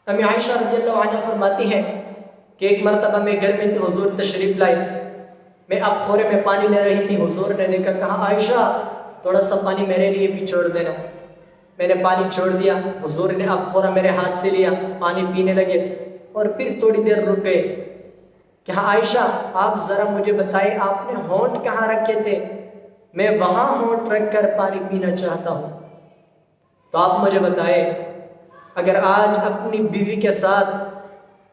امی عائشہ رضی اللہ عنہ فرماتی ہیں کہ ایک مرتبہ میں گھر میں تھی، حضور تشریف لائے، میں اب خورے میں پانی لے رہی تھی، حضور نے دیکھا، کہا عائشہ تھوڑا سا پانی میرے لیے بھی چھوڑ دینا۔ میں نے پانی چھوڑ دیا، حضور نے اب خورا میرے ہاتھ سے لیا، پانی پینے لگے اور پھر تھوڑی دیر رک گئے۔ کہا عائشہ آپ ذرا مجھے بتائیں آپ نے ہونٹ کہاں رکھے تھے؟ میں وہاں ہونٹ رکھ کر پانی پینا چاہتا ہوں۔ تو آپ مجھے بتائیں، اگر آج اپنی بیوی کے ساتھ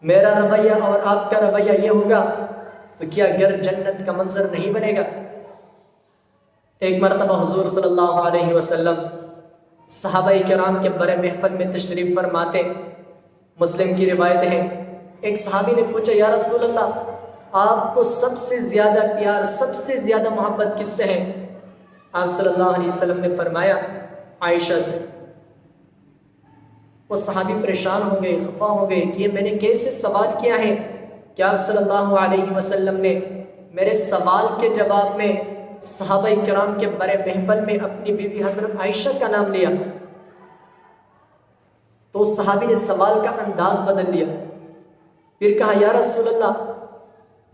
میرا رویہ اور آپ کا رویہ یہ ہوگا تو کیا گھر جنت کا منظر نہیں بنے گا؟ ایک مرتبہ حضور صلی اللہ علیہ وسلم صحابہ کرام کے بڑے محفل میں تشریف فرماتے، مسلم کی روایت ہے، ایک صحابی نے پوچھا یا رسول اللہ آپ کو سب سے زیادہ پیار، سب سے زیادہ محبت کس سے ہے؟ آپ صلی اللہ علیہ وسلم نے فرمایا عائشہ سے۔ وہ صحابی پریشان ہو گئے، خفا ہو گئے کہ یہ میں نے کیسے سوال کیا ہے کہ آپ صلی اللہ علیہ وسلم نے میرے سوال کے جواب میں صحابہ کرام کے بڑے محفل میں اپنی بیوی حضرت عائشہ کا نام لیا۔ تو اس صحابی نے سوال کا انداز بدل دیا، پھر کہا یا رسول اللہ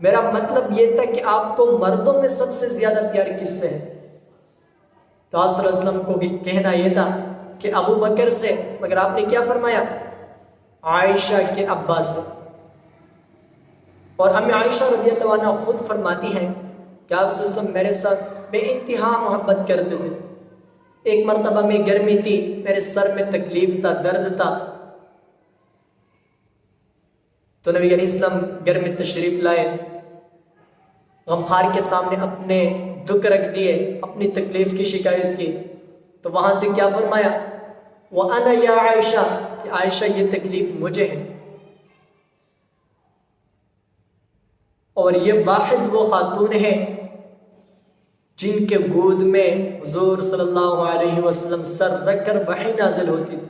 میرا مطلب یہ تھا کہ آپ کو مردوں میں سب سے زیادہ پیار کس سے ہے؟ تو آپ صلی اللہ علیہ وسلم کو بھی کہنا یہ تھا کہ ابو بکر سے، مگر آپ نے کیا فرمایا؟ عائشہ کے ابا سے۔ اور امی عائشہ رضی اللہ عنہ خود فرماتی ہیں کہ آپ صلی اللہ علیہ وسلم میرے ساتھ بے انتہا محبت کرتے تھے۔ ایک مرتبہ میں گرمی تھی، میرے سر میں تکلیف تھا، درد تھا، تو نبی علیہ السلام گھر میں تشریف لائے، غمخوار کے سامنے اپنے دکھ رکھ دیے، اپنی تکلیف کی شکایت کی، تو وہاں سے کیا فرمایا؟ وَأَنَا يَا عائشہ، کہ عائشہ یہ تکلیف مجھے ہے۔ اور یہ واحد وہ خاتون ہیں جن کے گود میں حضور صلی اللہ علیہ وسلم سر رکھ کر وحی نازل ہوتی تھی۔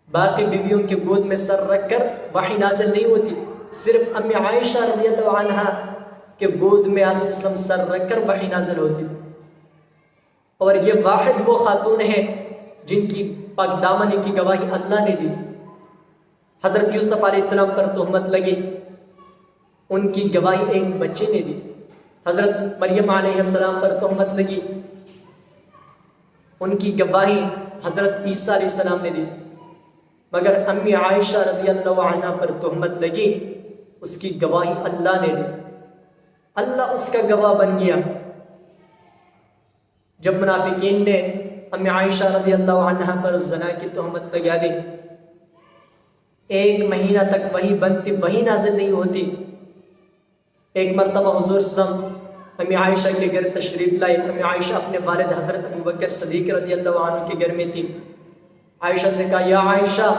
باقی بیویوں کے گود میں سر رکھ کر وحی نازل نہیں ہوتی، صرف امی عائشہ رضی اللہ عنہ کے گود میں آپ صلی اللہ علیہ وسلم سر رکھ کر وحی نازل ہوتی تھی۔ اور یہ واحد وہ خاتون ہیں جن کی پاک دامنی کی گواہی اللہ نے دی۔ حضرت یوسف علیہ السلام پر تہمت لگی، ان کی گواہی ایک بچے نے دی۔ حضرت مریم علیہ السلام پر تہمت لگی، ان کی گواہی حضرت عیسیٰ علیہ السلام نے دی۔ مگر امی عائشہ رضی اللہ عنہ پر تہمت لگی، اس کی گواہی اللہ نے دی، اللہ اس کا گواہ بن گیا۔ جب منافقین نے امی عائشہ رضی اللہ عنہ پر زنا کی تہمت لگا دی، 1 مہینہ تک وہی بنتی، وہی نازل نہیں ہوتی۔ ایک مرتبہ حضور صلی اللہ علیہ وسلم امی عائشہ کے گھر تشریف لائے۔ امی عائشہ اپنے والد حضرت ابو بکر صدیق رضی اللہ عنہ کے گھر میں تھی۔ عائشہ سے کہا یا عائشہ،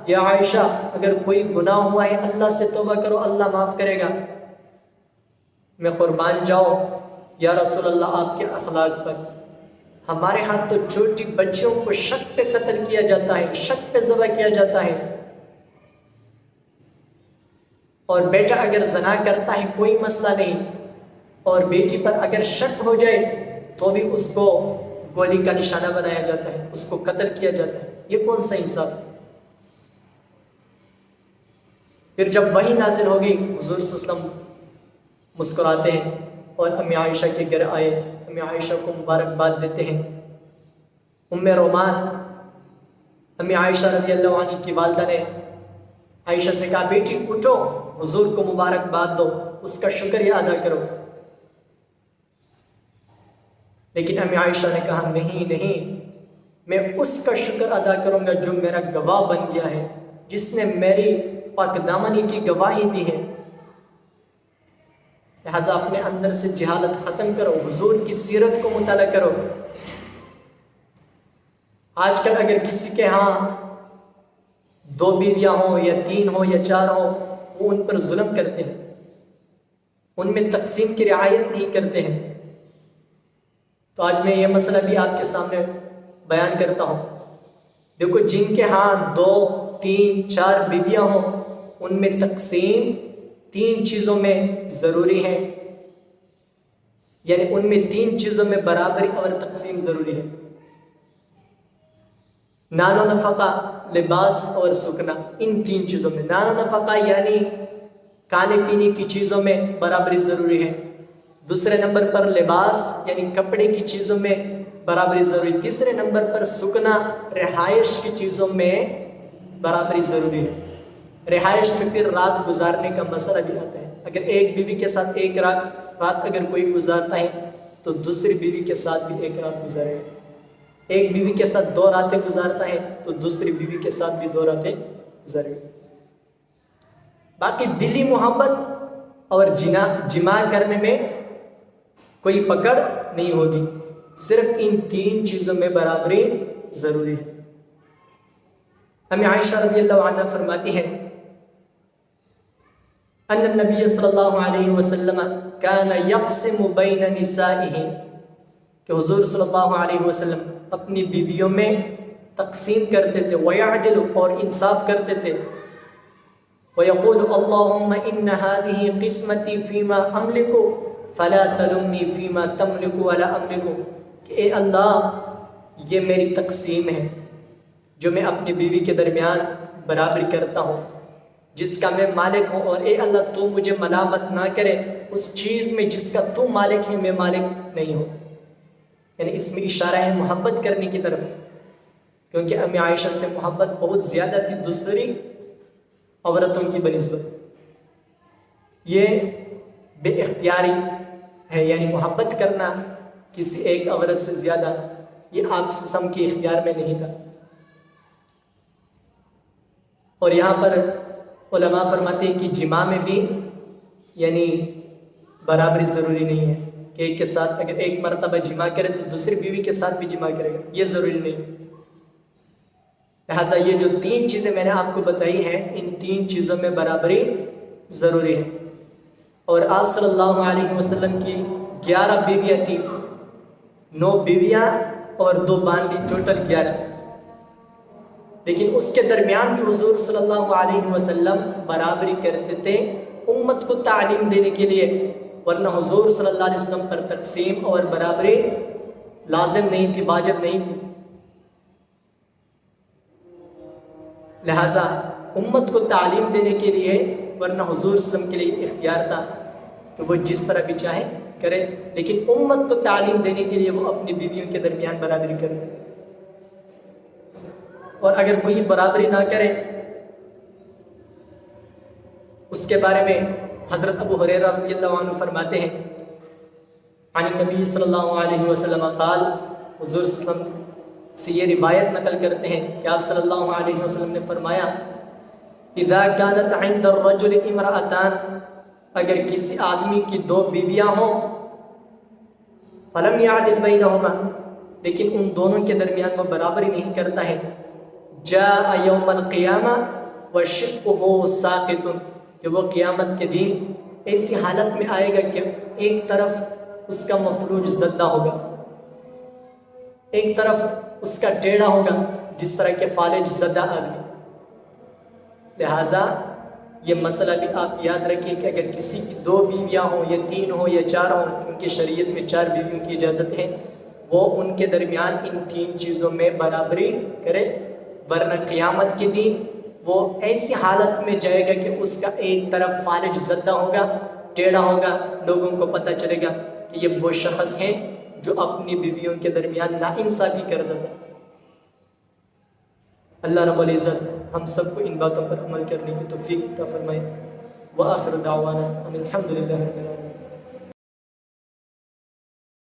یا عائشہ اگر کوئی گناہ ہوا ہے اللہ سے توبہ کرو، اللہ معاف کرے گا۔ میں قربان جاؤ یا رسول اللہ آپ کے اخلاق پر، ہمارے ہاتھ تو چھوٹی بچیوں کو شک پہ قتل کیا جاتا ہے، شک پہ ذبح کیا جاتا ہے، اور بیٹا اگر زنا کرتا ہے کوئی مسئلہ نہیں، اور بیٹی پر اگر شک ہو جائے تو بھی اس کو گولی کا نشانہ بنایا جاتا ہے، اس کو قتل کیا جاتا ہے۔ یہ کون سا انصاف ہے؟ پھر جب وحی نازل ہوگی حضور صلی اللہ علیہ وسلم مسکراتے ہیں اور امی عائشہ کے گھر آئے، امی عائشہ کو مبارکباد دیتے ہیں۔ ام رومان امی عائشہ رضی اللہ عنہ کی والدہ نے عائشہ سے کہا بیٹی اٹھو، حضور کو مبارکباد دو، اس کا شکریہ ادا کرو۔ لیکن امی عائشہ نے کہا نہیں نہیں، میں اس کا شکر ادا کروں گا جو میرا گواہ بن گیا ہے، جس نے میری پاک دامنی کی گواہی دی ہے۔ لہٰذا اپنے اندر سے جہالت ختم کرو، حضور کی سیرت کو مطالعہ کرو۔ آج کل اگر کسی کے ہاں 2 بیویاں ہوں یا 3 ہوں یا 4 ہوں، وہ ان پر ظلم کرتے ہیں، ان میں تقسیم کی رعایت نہیں کرتے ہیں۔ تو آج میں یہ مسئلہ بھی آپ کے سامنے بیان کرتا ہوں۔ دیکھو جن کے ہاں 2 3 4 بیویاں ہوں، ان میں تقسیم 3 چیزوں میں ضروری ہے، یعنی ان میں 3 چیزوں میں برابری اور تقسیم ضروری ہے۔ نان و نفقہ لباس اور سکنا، ان تین چیزوں میں نان و نفقہ یعنی کھانے پینے کی چیزوں میں برابری ضروری ہے، دوسرے نمبر پر لباس یعنی کپڑے کی چیزوں میں برابری ضروری، تیسرے نمبر پر سکنا رہائش کی چیزوں میں برابری ضروری ہے۔ رہائش میں پھر رات گزارنے کا مسئلہ بھی آتا ہے، اگر ایک بیوی کے ساتھ ایک رات اگر کوئی گزارتا ہے تو دوسری بیوی کے ساتھ بھی ایک رات گزارے گا، ایک بیوی کے ساتھ 2 راتیں گزارتا ہے تو دوسری بیوی کے ساتھ بھی 2 راتیں گزارے گا۔ باقی دلی محبت اور جماع کرنے میں کوئی پکڑ نہیں ہوگی، صرف ان 3 چیزوں میں برابری ضروری ہے۔ ہمیں عائشہ رضی اللہ عنہ فرماتی ہے ان النبی صلی اللہ علیہ وسلم کان یقسم بین نسائہ، کہ حضور صلی اللہ علیہ وسلم اپنی بیویوں میں تقسیم کرتے تھے، ویعدل اور انصاف کرتے تھے، ویقول اللہم ان هذه قسمتی فیما املک فلا تلمنی فیما تملک ولا املک، کہ اے اللہ یہ میری تقسیم ہے جو میں اپنی بیوی کے درمیان برابری کرتا ہوں، جس کا میں مالک ہوں، اور اے اللہ تو مجھے ملامت نہ کرے اس چیز میں جس کا تو مالک ہے میں مالک نہیں ہوں۔ یعنی اس میں اشارہ ہے محبت کرنے کی طرف، کیونکہ امی عائشہ سے محبت بہت زیادہ تھی دوسری عورتوں کی بنسبت، یہ بے اختیاری ہے، یعنی محبت کرنا کسی ایک عورت سے زیادہ یہ آپس سم کے اختیار میں نہیں تھا۔ اور یہاں پر علماء فرماتے ہیں کہ جماع میں بھی یعنی برابری ضروری نہیں ہے کہ ایک کے ساتھ اگر ایک مرتبہ جماع کرے تو دوسری بیوی کے ساتھ بھی جماع کرے گا، یہ ضروری نہیں۔ لہٰذا یہ جو 3 چیزیں میں نے آپ کو بتائی ہیں ان 3 چیزوں میں برابری ضروری ہے۔ اور آپ صلی اللہ علیہ وسلم کی 11 بیویاں تھیں، 9 بیویاں اور 2 باندی، ٹوٹل 11، لیکن اس کے درمیان بھی حضور صلی اللہ علیہ وسلم برابری کرتے تھے امت کو تعلیم دینے کے لیے، ورنہ حضور صلی اللہ علیہ وسلم پر تقسیم اور برابری لازم نہیں تھی، واجب نہیں تھی۔ لہٰذا امت کو تعلیم دینے کے لیے، ورنہ حضور صلی اللہ علیہ وسلم کے لیے اختیار تھا کہ وہ جس طرح بھی چاہے کرے، لیکن امت کو تعلیم دینے کے لیے وہ اپنی بیویوں کے درمیان برابری کرتے تھے۔ اور اگر کوئی برابری نہ کرے اس کے بارے میں حضرت ابو ہریرہ رضی اللہ عنہ فرماتے ہیں عن النبی صلی اللہ علیہ وسلم قال، حضور صلی اللہ علیہ وسلم سے یہ روایت نقل کرتے ہیں کہ آپ صلی اللہ علیہ وسلم نے فرمایا اذا كانت عند الرجل امرأتان، اگر کسی آدمی کی 2 بیویاں ہوں، فلم يعدل بينهما، لیکن ان دونوں کے درمیان وہ برابری نہیں کرتا ہے، جاء یوم القیامہ وشقہ ساقط، کہ وہ قیامت کے دن ایسی حالت میں آئے گا کہ ایک طرف اس کا مفلوج زدہ ہوگا، ایک طرف اس کا ٹیڑھا ہوگا، جس طرح کے فالج زدہ آدمی۔ لہٰذا یہ مسئلہ بھی آپ یاد رکھیں کہ اگر کسی کی 2 بیویاں ہوں یا 3 ہوں یا 4 ہوں، کیونکہ شریعت میں 4 بیویوں کی اجازت ہے، وہ ان کے درمیان ان 3 چیزوں میں برابری کرے، ورنہ قیامت کے دن وہ ایسی حالت میں جائے گا کہ اس کا ایک طرف فالج زدہ ہوگا، ٹیڑھا ہوگا، لوگوں کو پتہ چلے گا کہ یہ وہ شخص ہے جو اپنی بیویوں کے درمیان ناانصافی کر دیتا۔ اللہ رب العزت ہم سب کو ان باتوں پر عمل کرنے کی توفیق عطا فرمائے۔ وآخر دعوانا ان الحمد للہ رب العالمین۔